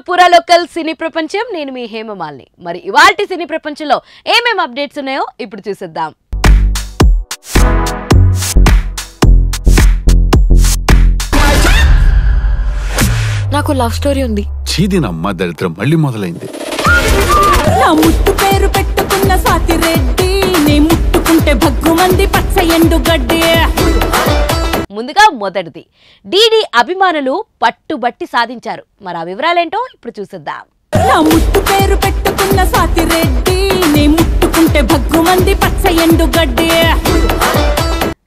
To పురా local సినీ ప్రపంచం. నేను మీ హేమమాలిని. మరి ఇవాల్టి సినీ ప్రపంచంలో ఏమేం అప్డేట్స్ ఉన్నాయో ఇప్పుడు చూసేద్దాం. నాకు లవ్ స్టోరీ ఉంది. చీదినమ్మ దరిద్రం మళ్ళీ మొదలైంది. నా ముట్టు పేరు పెట్టుకున్న సాతి రెడ్డి, నీ ముట్టుకుంటే భగ్గుమంది పచ్చ ఎండు గడ్డి. ముందుగా మొదటిది, డీడీ అభిమానులు పట్టుబట్టి సాధించారు. మరి ఆ వివరాలేంటో ఇప్పుడు చూసేద్దాం. నా ముట్టు పేరు పెట్టుకున్న సాతి రెడ్డి, నీ ముట్టుకుంటే భగ్గుమంది పచ్చ ఎండు గడ్డి.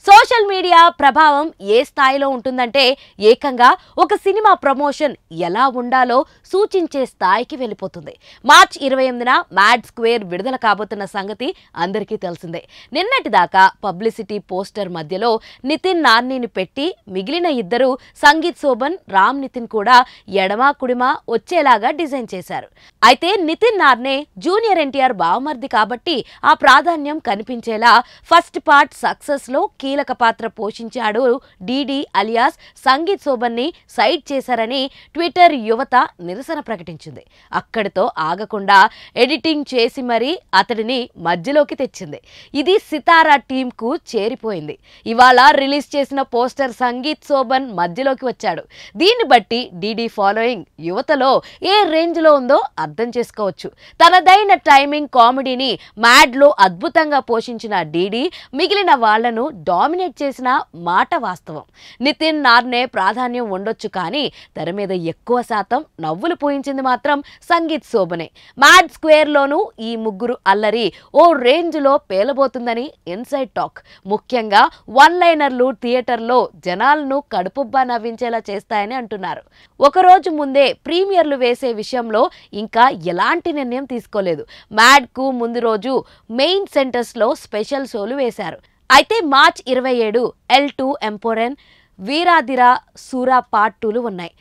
సోషల్ మీడియా ప్రభావం ఏ స్థాయిలో ఉంటుందంటే ఏకంగా ఒక సినిమా ప్రమోషన్ ఎలా ఉండాలో సూచించే స్థాయికి వెళ్ళిపోతుంది. మార్చ్ 28న మ్యాడ్ స్క్వేర్ విడుదల కాబోతున్న సంగతి అందరికీ తెలిసిందే. నిన్నటి దాకా పబ్లిసిటీ పోస్టర్ మధ్యలో నితిన్ నార్నీని పెట్టి మిగిలిన ఇద్దరు సంగీత్ శోభన్, రామ్ నితిన్ కూడా ఎడమా కుడిమా వచ్చేలాగా డిజైన్ చేశారు. అయితే నితిన్ నార్నే జూనియర్ ఎన్టీఆర్ బావమర్ది కాబట్టి ఆ ప్రాధాన్యం కనిపించేలా ఫస్ట్ పార్ట్ సక్సెస్ లో కీలక పాత్ర పోషించాడు డీడీ అలియాస్ సంగీత్ శోభన్ ని సైడ్ చేశారని ట్విట్టర్ యువత నిరసన ప్రకటించింది. అక్కడితో ఆగకుండా ఎడిటింగ్ చేసి మరీ అతడిని మధ్యలోకి తెచ్చింది. ఇది సితారా టీమ్ కు చేరిపోయింది. ఇవాళ రిలీజ్ చేసిన పోస్టర్ సంగీత్ శోభన్ మధ్యలోకి వచ్చాడు. దీన్ని బట్టి డీడీ ఫాలోయింగ్ యువతలో ఏ రేంజ్ లో ఉందో అర్థం చేసుకోవచ్చు. తనదైన టైమింగ్ కామెడీని మ్యాడ్ లో అద్భుతంగా పోషించిన డీడీ మిగిలిన వాళ్లను డామినేట్ చేసిన మాట వాస్తవం. నితిన్ నార్నే ప్రాధాన్యం ఉండొచ్చు, కానీ తెర మీద ఎక్కువ శాతం నవ్వులు పూయించింది మాత్రం సంగీత్ శోభనే. మ్యాడ్ స్క్వేర్ లోనూ ఈ ముగ్గురు అల్లరి ఓ రేంజ్ లో పేలబోతుందని ఇన్సైడ్ టాక్. ముఖ్యంగా వన్ లైనర్లు థియేటర్లో జనాలను కడుపుబ్బా నవ్వించేలా చేస్తాయని అంటున్నారు. ఒకరోజు ముందే ప్రీమియర్లు వేసే విషయంలో ఇంకా ఎలాంటి నిర్ణయం తీసుకోలేదు. మ్యాడ్ కు ముందు రోజు మెయిన్ సెంటర్స్ లో స్పెషల్ షోలు వేశారు. అయితే మార్చ్ 27 L2 ఎంపోరెన్, వీరాదిరా సూరా పార్ట్ 2లు ఉన్నాయి.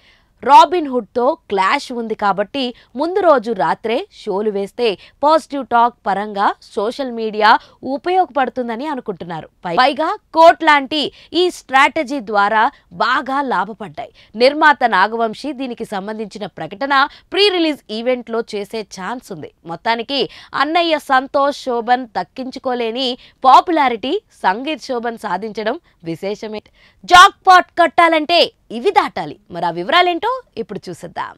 రాబిన్ హుడ్ తో క్లాష్ ఉంది కాబట్టి ముందు రోజు రాత్రే షోలు వేస్తే పాజిటివ్ టాక్ పరంగా సోషల్ మీడియా ఉపయోగపడుతుందని అనుకుంటున్నారు. పైగా కోట్ లాంటి ఈ స్ట్రాటజీ ద్వారా బాగా లాభపడ్డాయి. నిర్మాత నాగవంశీ దీనికి సంబంధించిన ప్రకటన ప్రీ రిలీజ్ ఈవెంట్ లో చేసే ఛాన్స్ ఉంది. మొత్తానికి అన్నయ్య సంతోష్ శోభన్ దక్కించుకోలేని పాపులారిటీ సంగీత్ శోభన్ సాధించడం విశేషమే. జాక్ పాట్ కట్టాలంటే ఇవి దాటాలి. మరి ఆ వివరాలేంటో ఇప్పుడు చూసేద్దాం.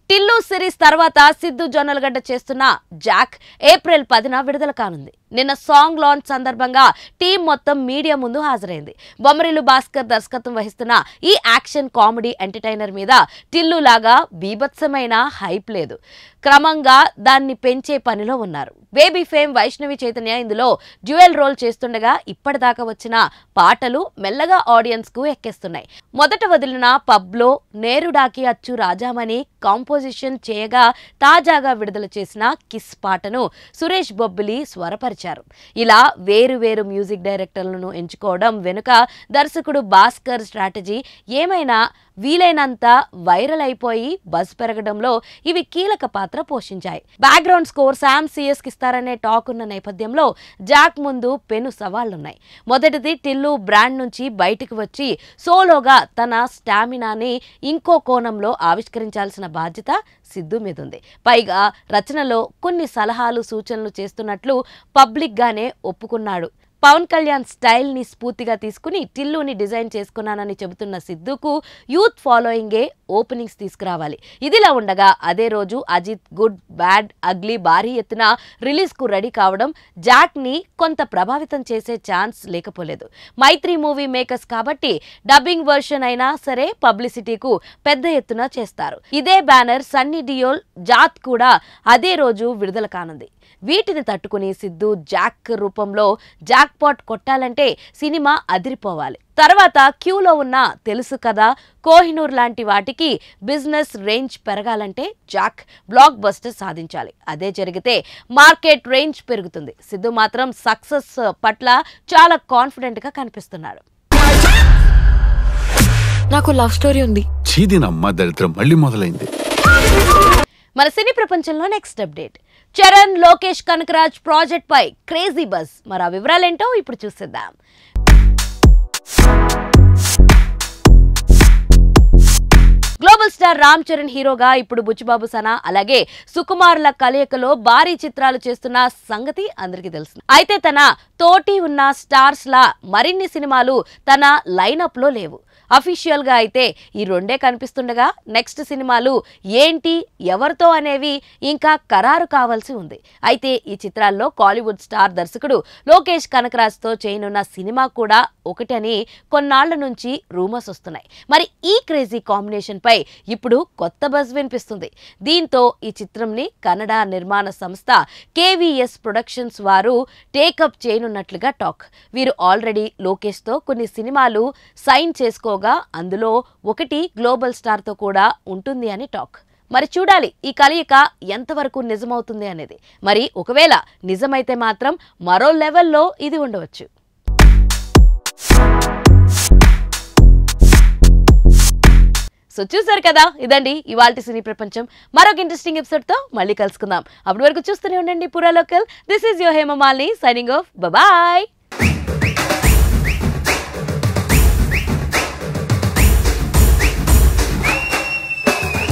టిల్లు సిరీస్ తర్వాత సిద్ధు జొన్నలగడ్డ చేస్తున్న జాక్ ఏప్రిల్ 10న విడుదల కానుంది. నిన్న సాంగ్ లాంచ్ సందర్భంగా టీం మొత్తం మీడియా ముందు హాజరైంది. బొమ్మరిల్లు భాస్కర్ దర్శకత్వం వహిస్తున్న ఈ యాక్షన్ కామెడీ ఎంటర్టైనర్ మీద టిల్లు లాగా బీభత్సమైన హైప్ లేదు. క్రమంగా దాన్ని పెంచే పనిలో ఉన్నారు. బేబీ ఫేమ్ వైష్ణవి చైతన్య ఇందులో డ్యూయల్ రోల్ చేస్తుండగా ఇప్పటిదాకా వచ్చిన పాటలు మెల్లగా ఆడియన్స్ కు ఎక్కేస్తున్నాయి. మొదట వదిలిన పబ్లో నేరుడాకి అచ్చు రాజామణి కాంపోజిషన్ చేయగా తాజాగా విడుదల చేసిన కిస్ పాటను సురేష్ బొబ్బిలి స్వరపరిచారు. ఇలా వేరు వేరు మ్యూజిక్ డైరెక్టర్లను ఎంచుకోవడం వెనుక దర్శకుడు భాస్కర్ స్ట్రాటజీ ఏమైనా వీలైనంత వైరల్ అయిపోయి బజ్ పెరగడంలో ఇవి కీలక పాత్ర పోషించాయి. బ్యాక్గ్రౌండ్ స్కోర్ శామ్ సిఎస్ కి ఇస్తారనే టాక్ ఉన్న నేపథ్యంలో జాక్ ముందు పెను సవాళ్లున్నాయి. మొదటిది, టిల్లు బ్రాండ్ నుంచి బయటికి వచ్చి సోలోగా తన స్టామినాని ఇంకో కోణంలో ఆవిష్కరించాల్సిన బాధ్యత సిద్ధు మీద ఉంది. పైగా రచనలో కొన్ని సలహాలు సూచనలు చేస్తున్నట్లు పబ్లిక్ గానే ఒప్పుకున్నాడు. పవన్ కళ్యాణ్ స్టైల్ ని స్ఫూర్తిగా తీసుకుని టిల్లుని డిజైన్ చేసుకున్నానని చెబుతున్న సిద్ధుకు యూత్ ఫాలోయింగే ఓపెనింగ్స్ తీసుకురావాలి. ఇదిలా ఉండగా అదే రోజు అజిత్ గుడ్ బ్యాడ్ అగ్లీ భారీ ఎత్తున రిలీజ్ కు రెడీ కావడం జాక్ ని కొంత ప్రభావితం చేసే ఛాన్స్ లేకపోలేదు. మైత్రి మూవీ మేకర్స్ కాబట్టి డబ్బింగ్ వర్షన్ అయినా సరే పబ్లిసిటీకు పెద్ద ఎత్తున చేస్తారు. ఇదే బ్యానర్ సన్నీ డియోల్ జాత్ కూడా అదే రోజు విడుదల కానుంది. వీటిని తట్టుకుని సిద్ధు జాక్ రూపంలో జాక్ పాట్ కొట్టాలంటే సినిమా అదిరిపోవాలి. తర్వాత క్యూలో ఉన్న తెలుసు కదా, కోహినూర్ లాంటి వాటికి బిజినెస్ రేంజ్ పెరగాలంటే జాక్ బ్లాక్ బస్టర్ సాధించాలి. అదే జరిగితే మార్కెట్ రేంజ్ పెరుగుతుంది. సిద్ధు మాత్రం సక్సెస్ పట్ల చాలా కాన్ఫిడెంట్ గా కనిపిస్తున్నాడు. నాకు లవ్ స్టోరీ ఉంది. చీదినమ్మ దరిద్రం మళ్ళీ మొదలైంది. మన సినీ ప్రపంచంలో next update, Charan Lokesh Kanagaraj project పై క్రేజీ బజ్. మరి ఆ వివరాలేంటో ఇప్పుడు చూసేద్దాం. గ్లోబల్ స్టార్ రామ్ చరణ్ హీరోగా ఇప్పుడు బుచ్చిబాబు సనా అలాగే సుకుమార్ల కలయికలో భారీ చిత్రాలు చేస్తున్న సంగతి అందరికీ తెలుసు. అయితే తన తోటి ఉన్న స్టార్స్ లా మరిన్ని సినిమాలు తన లైనప్ లో లేవు. అఫీషియల్ గా అయితే ఈ రెండే కనిపిస్తుండగా నెక్స్ట్ సినిమాలు ఏంటి ఎవరితో అనేవి ఇంకా ఖరారు కావాల్సి ఉంది. అయితే ఈ చిత్రాల్లో కాలీవుడ్ స్టార్ దర్శకుడు లోకేష్ కనకరాజ్ తో చేయనున్న సినిమా కూడా ఒకటని కొన్నాళ్ల నుంచి రూమర్స్ వస్తున్నాయి. మరి ఈ క్రేజీ కాంబినేషన్ పై ఇప్పుడు కొత్త బజ్ వినిపిస్తుంది. దీంతో ఈ చిత్రంని కన్నడ నిర్మాణ సంస్థ కేవీఎస్ ప్రొడక్షన్స్ వారు టేకప్ చేయనున్నట్లుగా టాక్. వీరు ఆల్రెడీ లోకేష్ తో కొన్ని సినిమాలు సైన్ చేసుకోగా అందులో ఒకటి గ్లోబల్ స్టార్ తో కూడా ఉంటుంది అని టాక్. మరి చూడాలి ఈ కలయిక ఎంతవరకు నిజమవుతుంది అనేది. మరి ఒకవేళ నిజమైతే మాత్రం మరో లెవెల్లో ఇది ఉండవచ్చు. సో చూసారు కదా, ఇదండి ఇవాల్టి సినీ ప్రపంచం. మరొక ఇంట్రెస్టింగ్ ఎపిసోడ్ తో మళ్ళీ కలుసుకుందాం. అప్పటి వరకు చూస్తూనే ఉండండి పురా local. This is your Hemamalini signing off. Bye.